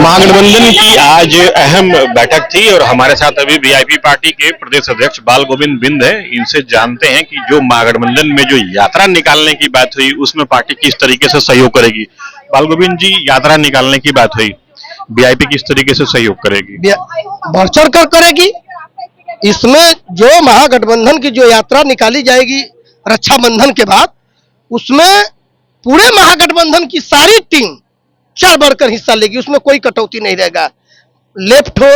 महागठबंधन की आज अहम बैठक थी और हमारे साथ अभी वीआईपी पार्टी के प्रदेश अध्यक्ष बाल गोविंद बिंद है। इनसे जानते हैं कि जो महागठबंधन में जो यात्रा निकालने की बात हुई उसमें पार्टी किस तरीके से सहयोग करेगी। बाल गोविंद जी, यात्रा निकालने की बात हुई, वीआईपी किस तरीके से सहयोग करेगी? बढ़ चढ़ कर करेगी। इसमें जो महागठबंधन की जो यात्रा निकाली जाएगी रक्षाबंधन के बाद, उसमें पूरे महागठबंधन की सारी टीम चढ़ बढ़कर हिस्सा लेगी। उसमें कोई कटौती नहीं रहेगा। लेफ्ट हो,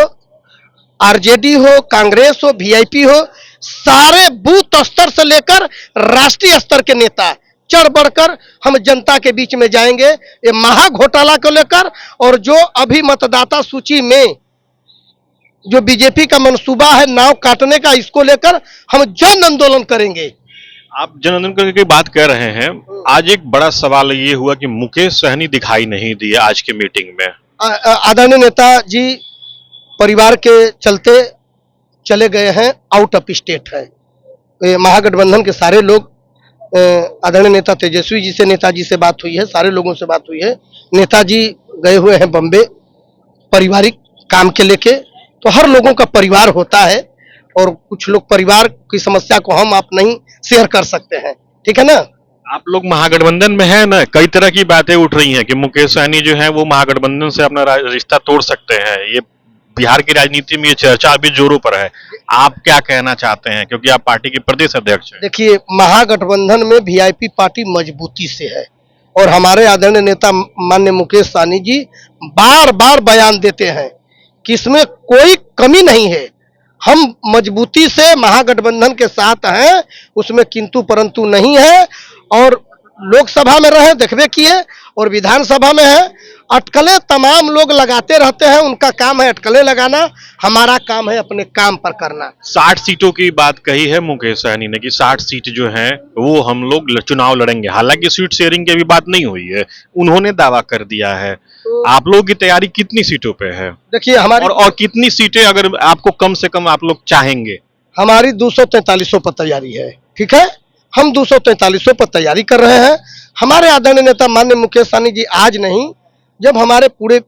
आरजेडी हो, कांग्रेस हो, वीआईपी हो, सारे बूथ स्तर से लेकर राष्ट्रीय स्तर के नेता चढ़ बढ़कर हम जनता के बीच में जाएंगे। ये महा घोटाला को लेकर और जो अभी मतदाता सूची में जो बीजेपी का मंसूबा है नाव काटने का, इसको लेकर हम जन आंदोलन करेंगे। आप जन आंदोलन की बात कर रहे हैं। आज एक बड़ा सवाल ये हुआ कि मुकेश सहनी दिखाई नहीं दिए आज की मीटिंग में। आदरणीय नेता जी परिवार के चलते चले गए हैं, आउट ऑफ स्टेट है। महागठबंधन के सारे लोग, आदरणीय नेता तेजस्वी जी से, नेताजी से बात हुई है, सारे लोगों से बात हुई है। नेताजी गए हुए हैं बम्बे पारिवारिक काम के लेके। तो हर लोगों का परिवार होता है और कुछ लोग परिवार की समस्या को हम आप नहीं शेयर कर सकते हैं, ठीक है ना। आप लोग महागठबंधन में है ना, कई तरह की बातें उठ रही हैं कि मुकेश सहनी जो है वो महागठबंधन से अपना रिश्ता तोड़ सकते हैं। ये बिहार की राजनीति में ये चर्चा अभी जोरों पर है। आप क्या कहना चाहते हैं, क्योंकि आप पार्टी के प्रदेश अध्यक्ष हैं? देखिए, महागठबंधन में वीआईपी पार्टी मजबूती से है और हमारे आदरणीय नेता माननीय मुकेश सहनी जी बार बार बयान देते हैं कि इसमें कोई कमी नहीं है। हम मजबूती से महागठबंधन के साथ हैं, उसमें किंतु परंतु नहीं है। और लोकसभा में रहे देखबे किए और विधानसभा में है, अटकलें तमाम लोग लगाते रहते हैं। उनका काम है अटकलें लगाना, हमारा काम है अपने काम पर करना। 60 सीटों की बात कही है मुकेश सहनी ने कि 60 सीट जो है वो हम लोग चुनाव लड़ेंगे। हालांकि सीट शेयरिंग की अभी बात नहीं हुई है, उन्होंने दावा कर दिया है। आप लोगों की तैयारी कितनी सीटों पे है? देखिए हमारी और कितनी सीटें अगर आपको कम से कम आप लोग चाहेंगे? हमारी 243 पर तैयारी है, ठीक है। हम 243 पर तैयारी कर रहे हैं। हमारे आदरणीय नेता माननीय मुकेश सहनी जी आज नहीं, जब हमारे पूरे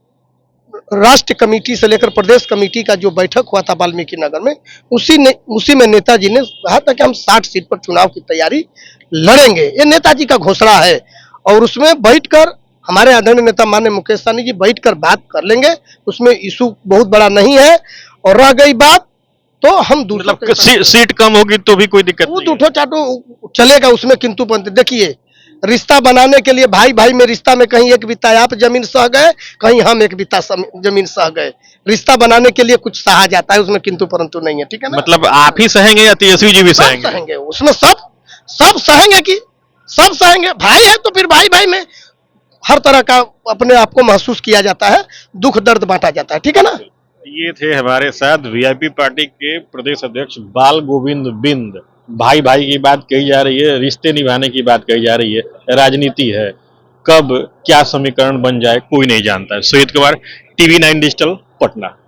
राष्ट्र कमेटी से लेकर प्रदेश कमेटी का जो बैठक हुआ था वाल्मीकि नगर में, उसी में नेताजी ने कहा था कि हम 60 सीट पर चुनाव की तैयारी लड़ेंगे। ये नेताजी का घोषणा है और उसमें बैठकर हमारे आदरणीय नेता माननीय मुकेश सहनी जी बैठकर बात कर लेंगे। उसमें इशू बहुत बड़ा नहीं है। और रह गई बात तो हम मतलब सीट कम होगी तो भी कोई दिक्कत नहीं, दूठो चाटो चलेगा, उसमें किंतु परंतु। देखिए, रिश्ता बनाने के लिए भाई भाई में रिश्ता में कहीं एक बित्ता आप जमीन सह गए, कहीं हम एक बित्ता जमीन सह गए। रिश्ता बनाने के लिए कुछ सहा जाता है, उसमें किंतु परंतु नहीं है, ठीक है ना। मतलब आप ही सहेंगे या तेजस्वी जी भी सहेंगे? उसमें सब सहेंगे कि सब सहेंगे। भाई है तो फिर भाई भाई में हर तरह का अपने आप को महसूस किया जाता है, दुख दर्द बांटा जाता है, ठीक है ना। ये थे हमारे साथ वीआईपी पार्टी के प्रदेश अध्यक्ष बाल गोविंद बिंद। भाई भाई की बात कही जा रही है, रिश्ते निभाने की बात कही जा रही है। राजनीति है, कब क्या समीकरण बन जाए कोई नहीं जानता है। Sujit Kumar, TV9 digital, Patna.